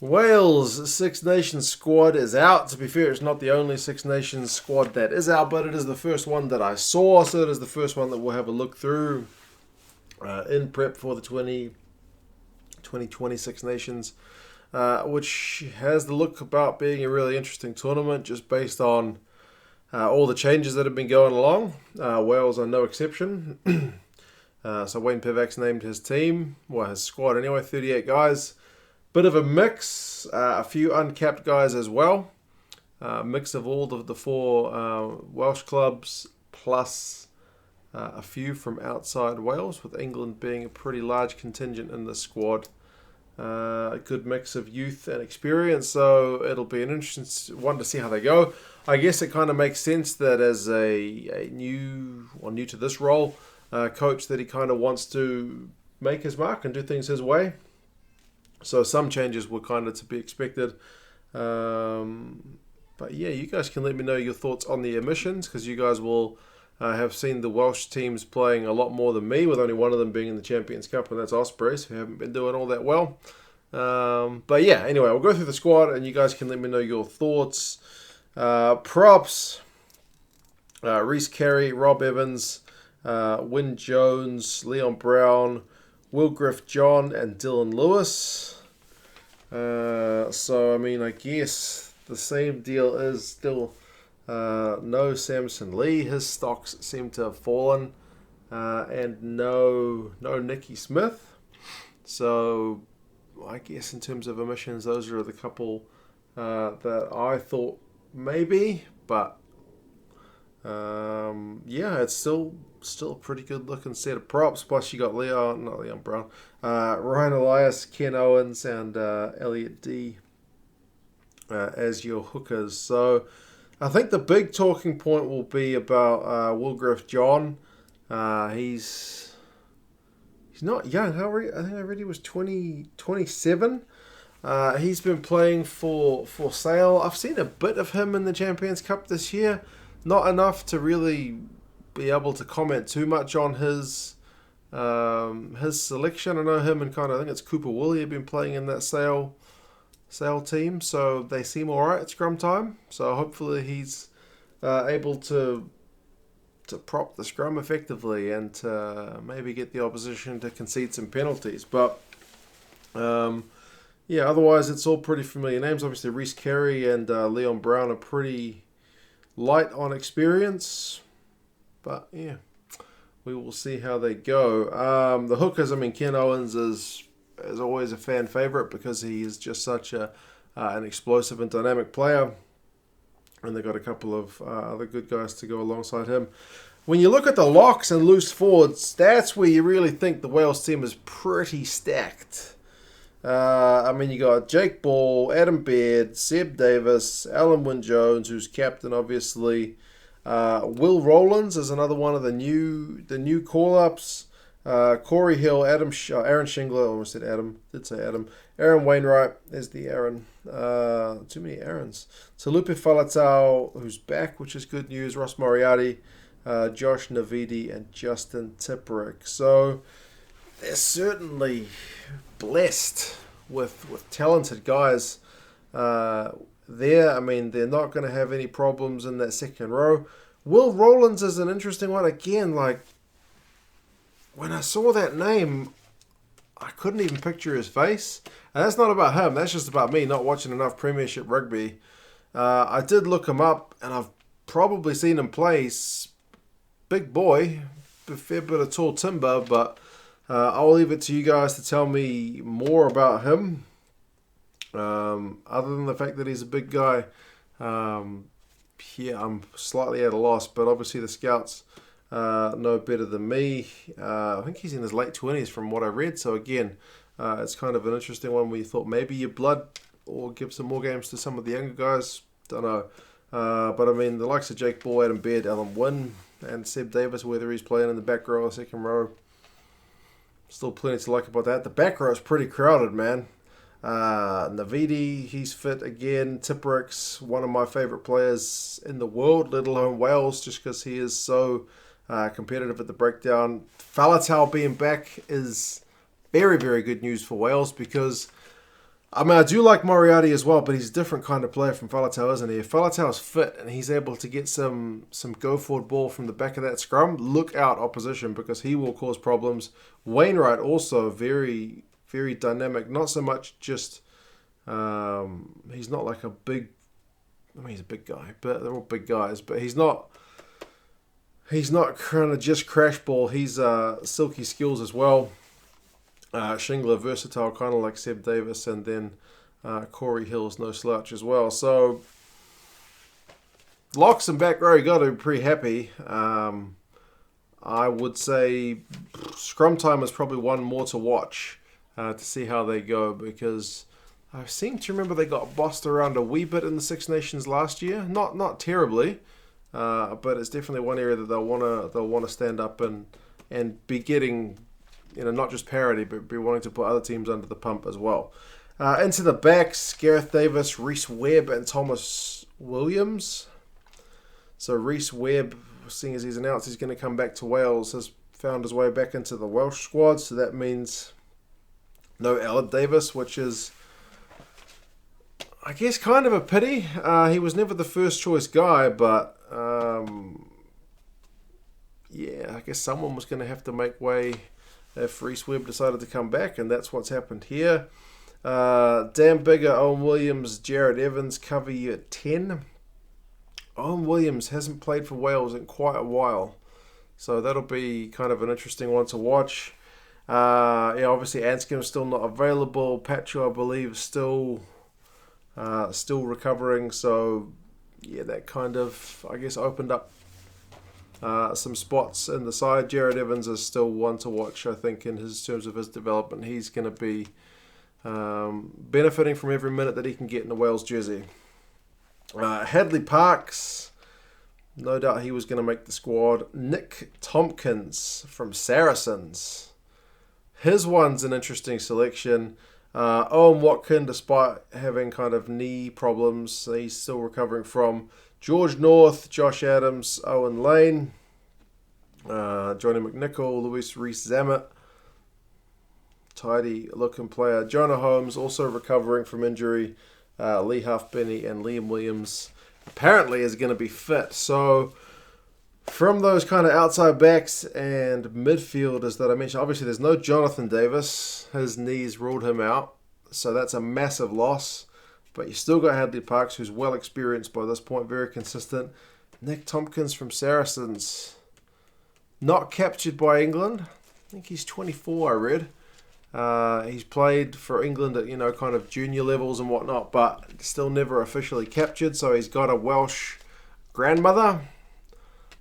Wales Six Nations squad is out. To be fair, it's not the only Six Nations squad that is out, but it is the first one that I saw, so it is the first one that we'll have a look through in prep for the 2020 Six Nations, which has the look about being a really interesting tournament just based on all the changes that have been going along. Wales are no exception. So Wayne Pivac's named his team, well his squad anyway, 38 guys. Bit of a mix, a few uncapped guys as well. Mix of all the four Welsh clubs plus a few from outside Wales, with England being a pretty large contingent in the squad. A good mix of youth and experience, so it'll be an interesting one to see how they go. I guess it kind of makes sense that as a new to this role coach, that he kind of wants to make his mark and do things his way. So some changes were kind of to be expected. But yeah, you guys can let me know your thoughts on the omissions, because you guys will have seen the Welsh teams playing a lot more than me, with only one of them being in the Champions Cup, and that's Ospreys, who haven't been doing all that well. But yeah, anyway, we'll go through the squad, and you guys can let me know your thoughts. Props: Reece Carey, Rob Evans, Wyn Jones, Leon Brown, Will Griff-John, and Dylan Lewis. So, I mean, I guess the same deal is still no Samson Lee. His stocks seem to have fallen. And no Nicky Smith. So, I guess in terms of omissions, those are the couple that I thought maybe. But, yeah, it's still a pretty good looking set of props. Plus you got Leon Brown, Ryan Elias, Ken Owens, and Elliot D as your hookers. So I think the big talking point will be about Will Griff-John. He's not young. I think I read he was 27. He's been playing for Sale. I've seen a bit of him in the Champions Cup this year. Not enough to really be able to comment too much on his selection. I know him and I think it's Cooper Woolley have been playing in that Sale team, so they seem alright at scrum time. So hopefully he's able to prop the scrum effectively and to maybe get the opposition to concede some penalties. But yeah, otherwise it's all pretty familiar names. Obviously Reece Carey and Leon Brown are pretty light on experience. But yeah, we will see how they go. The hookers, I mean, Ken Owens is always a fan favourite because he is just such an explosive and dynamic player. And they've got a couple of other good guys to go alongside him. When you look at the locks and loose forwards, that's where you really think the Wales team is pretty stacked. I mean, you got Jake Ball, Adam Baird, Seb Davis, Alan Wyn-Jones, who's captain, obviously. Will Rowlands is another one of the new call-ups. Corey Hill, Aaron Shingler, I almost said Adam, did say Adam. Aaron Wainwright is the Aaron. Too many Aarons. Talupe Falatau, who's back, which is good news. Ross Moriarty, Josh Navidi, and Justin Tipperick. So they're certainly blessed with talented guys there. I mean, they're not going to have any problems in that second row. Will Rowlands is an interesting one. Again, like, when I saw that name, I couldn't even picture his face. And that's not about him. That's just about me not watching enough Premiership rugby. I did look him up, and I've probably seen him play. Big boy, a fair bit of tall timber, but I'll leave it to you guys to tell me more about him. Other than the fact that he's a big guy, yeah, I'm slightly at a loss. But obviously the scouts know better than me. I think he's in his late 20s from what I read. So again, it's kind of an interesting one where you thought maybe you blood or give some more games to some of the younger guys. Don't know. But I mean, the likes of Jake Ball, Adam Baird, Alan Wyn, and Seb Davis, whether he's playing in the back row or second row, still plenty to like about that. The back row is pretty crowded, man. Navidi, he's fit again. Tipperick's one of my favourite players in the world, let alone Wales, just because he is so competitive at the breakdown. Falatau being back is very, very good news for Wales, because I mean, I do like Moriarty as well, but he's a different kind of player from Faletau, isn't he? If Faletau's fit and he's able to get some go-forward ball from the back of that scrum, look out opposition because he will cause problems. Wainwright also very, very dynamic. Not so much just... he's not like a big... I mean, he's a big guy, but they're all big guys. But he's not kind of just crash ball. He's silky skills as well. Shingler, versatile, kind of like Seb Davis, and then Corey Hill's no slouch as well. So, locks and back row, you got to be pretty happy. I would say scrum time is probably one more to watch to see how they go, because I seem to remember they got bossed around a wee bit in the Six Nations last year. Not terribly, but it's definitely one area that they'll want to stand up and be getting. Not just parity, but be wanting to put other teams under the pump as well. Into the backs, Gareth Davis, Reese Webb, and Thomas Williams. So Reese Webb, seeing as he's announced he's going to come back to Wales, has found his way back into the Welsh squad. So that means no Aled Davis, which is, I guess, kind of a pity. He was never the first choice guy, but I guess someone was going to have to make way if Reese Webb decided to come back, and that's what's happened here. Dan Bigger, Owen Williams, Jared Evans cover you at 10. Owen Williams hasn't played for Wales in quite a while, so that'll be kind of an interesting one to watch. Obviously Anscombe's still not available. Pacho, I believe, still recovering, so that kind of, I guess, opened up some spots in the side. Jared Evans is still one to watch, I think, in terms of his development. He's going to be benefiting from every minute that he can get in the Wales jersey. Hadley Parks, no doubt he was going to make the squad. Nick Tompkins from Saracens. His one's an interesting selection. Owen Watkin, despite having kind of knee problems, he's still recovering from. George North, Josh Adams, Owen Lane, Johnny Mcnichol, Luis rees-zammit, tidy looking player. Jonah Holmes also recovering from injury. Lee Halfpenny and Liam Williams apparently is going to be fit. So from those kind of outside backs and midfielders that I mentioned, obviously there's no Jonathan Davis. His knees ruled him out, so that's a massive loss. But you still got Hadley Parks, who's well experienced by this point, very consistent. Nick Tompkins from Saracens, not captured by England. I think he's 24, I read. He's played for England at, kind of junior levels and whatnot, but still never officially captured. So he's got a Welsh grandmother.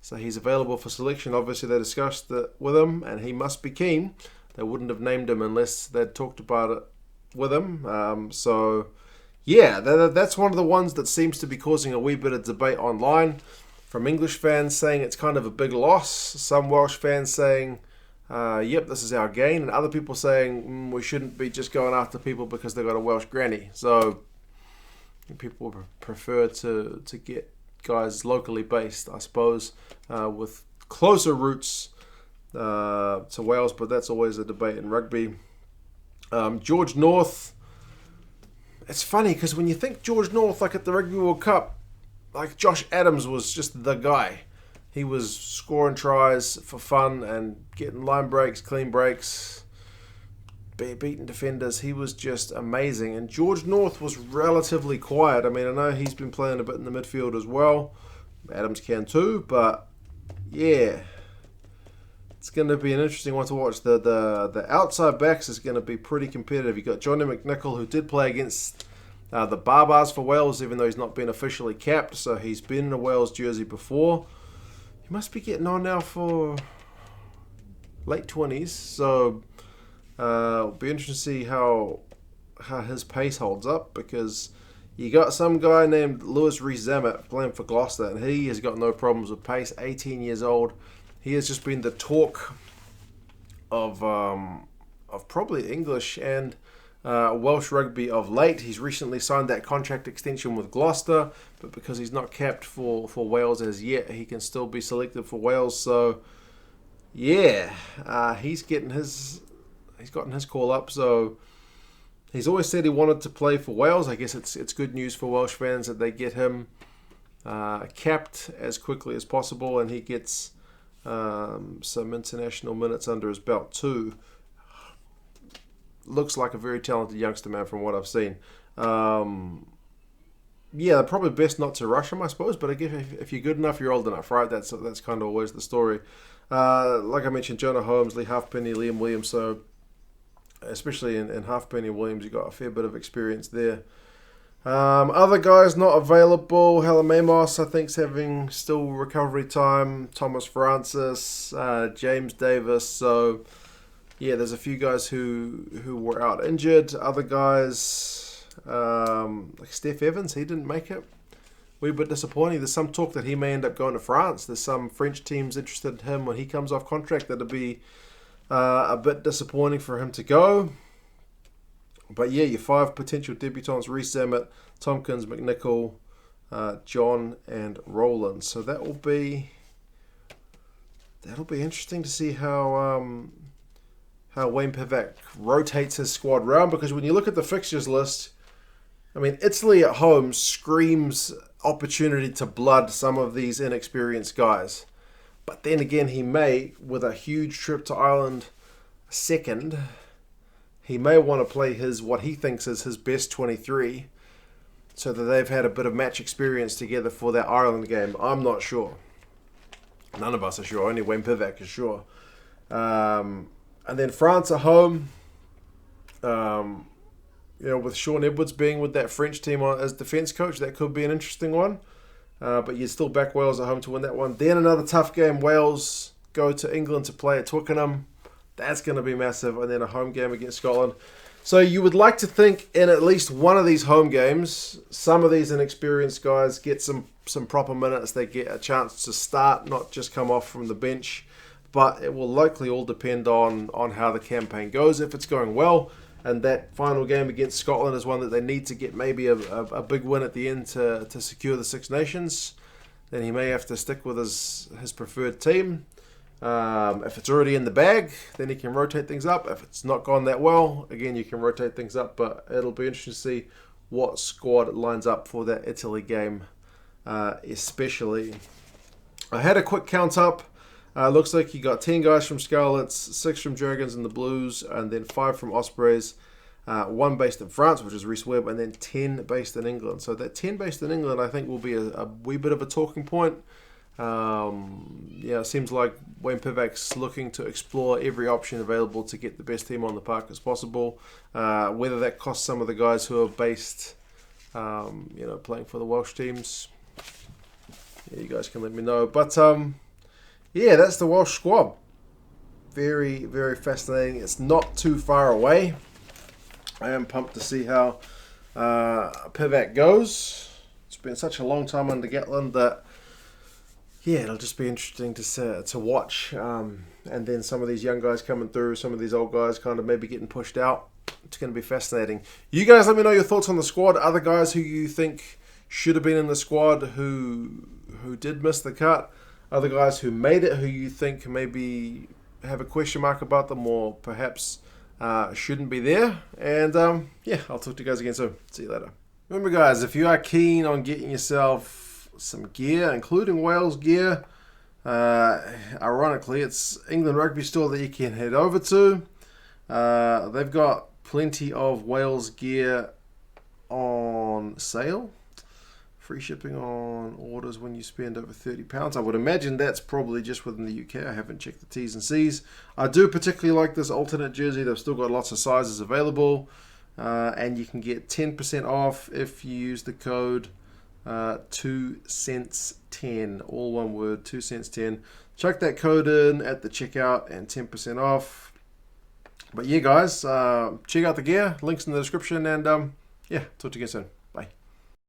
So he's available for selection. Obviously, they discussed that with him, and he must be keen. They wouldn't have named him unless they'd talked about it with him. That's one of the ones that seems to be causing a wee bit of debate online, from English fans saying it's kind of a big loss, some Welsh fans saying, this is our gain, and other people saying we shouldn't be just going after people because they've got a Welsh granny. So people prefer to get guys locally based, I suppose, with closer roots to Wales, but that's always a debate in rugby. George North. It's funny because when you think George North, like at the Rugby World Cup, like Josh Adams was just the guy. He was scoring tries for fun and getting line breaks, clean breaks, beating defenders. He was just amazing. And George North was relatively quiet. I mean, I know he's been playing a bit in the midfield as well. Adams can too, but yeah. It's going to be an interesting one to watch. The outside backs is going to be pretty competitive. You've got Johnny Mcnichol, who did play against the Barbars for Wales, even though he's not been officially capped. So he's been in a Wales jersey before. He must be getting on now for late 20s. So it'll be interesting to see how his pace holds up, because you got some guy named Luis rees-zammit playing for Gloucester, and he has got no problems with pace. 18 years old. He has just been the talk of probably English and Welsh rugby of late. He's recently signed that contract extension with Gloucester, but because he's not capped for Wales as yet, he can still be selected for Wales. So he's gotten his call up. So He's always said he wanted to play for Wales. I guess it's good news for Welsh fans that they get him capped as quickly as possible, and he gets some international minutes under his belt too. Looks like a very talented youngster, man, from what I've seen. Yeah, probably best not to rush him, I suppose. But I guess if you're good enough, you're old enough, right? That's kind of always the story. Like I mentioned, Jonah Holmes, Lee Halfpenny, Liam Williams. So especially in Halfpenny and Williams, you got a fair bit of experience there. Other guys not available. Halimamos, I think, is having still recovery time. Thomas Francis, James Davis. So yeah, there's a few guys who were out injured. Other guys, like Steph Evans, he didn't make it. We're a bit disappointing. There's some talk that he may end up going to France. There's some French teams interested in him when he comes off contract. That'll be a bit disappointing for him to go. But yeah, your 5 potential debutants: rees-zammit, Tompkins, Mcnichol, John, and Roland. So that'll be interesting to see how Wayne Pivac rotates his squad round, because when you look at the fixtures list, I mean, Italy at home screams opportunity to blood some of these inexperienced guys. But then again, he may, with a huge trip to Ireland second, he may want to play what he thinks is his best 23, so that they've had a bit of match experience together for that Ireland game. I'm not sure. None of us are sure. Only Wayne Pivac is sure. And then France at home. With Sean Edwards being with that French team as defence coach, that could be an interesting one. But you still back Wales at home to win that one. Then another tough game. Wales go to England to play at Twickenham. That's going to be massive. And then a home game against Scotland. So you would like to think in at least one of these home games, some of these inexperienced guys get some proper minutes. They get a chance to start, not just come off from the bench. But it will likely all depend on how the campaign goes. If it's going well, and that final game against Scotland is one that they need to get maybe a big win at the end to secure the Six Nations, then he may have to stick with his preferred team. If it's already in the bag, then he can rotate things up. If it's not gone that well, again, you can rotate things up. But it'll be interesting to see what squad lines up for that Italy game, especially. I had a quick count up. Looks like you got 10 guys from Scarlets, 6 from Dragons and the Blues, and then 5 from Ospreys. 1 based in France, which is Rhys Webb, and then 10 based in England. So that 10 based in England, I think, will be a wee bit of a talking point. It seems like Wayne Pivac's looking to explore every option available to get the best team on the park as possible. Whether that costs some of the guys who are based, playing for the Welsh teams, you guys can let me know. But yeah, that's the Welsh squad. Very, very fascinating. It's not too far away. I am pumped to see how Pivac goes. It's been such a long time under Gatland that, yeah, it'll just be interesting to watch. And then some of these young guys coming through, some of these old guys kind of maybe getting pushed out. It's going to be fascinating. You guys let me know your thoughts on the squad. Other guys who you think should have been in the squad who did miss the cut. Other guys who made it, who you think maybe have a question mark about them, or perhaps shouldn't be there. And I'll talk to you guys again soon. See you later. Remember, guys, if you are keen on getting yourself some gear, including Wales gear, ironically, it's England Rugby store that you can head over to. They've got plenty of Wales gear on sale. Free shipping on orders when you spend over £30. I would imagine that's probably just within the UK. I haven't checked the T's and C's. I do particularly like this alternate jersey. They've still got lots of sizes available. And you can get 10% off if you use the code 2 cents 10. All one word, 2 cents 10. Chuck that code in at the checkout and 10% off. But yeah, guys, check out the gear. Links in the description. And talk to you again soon.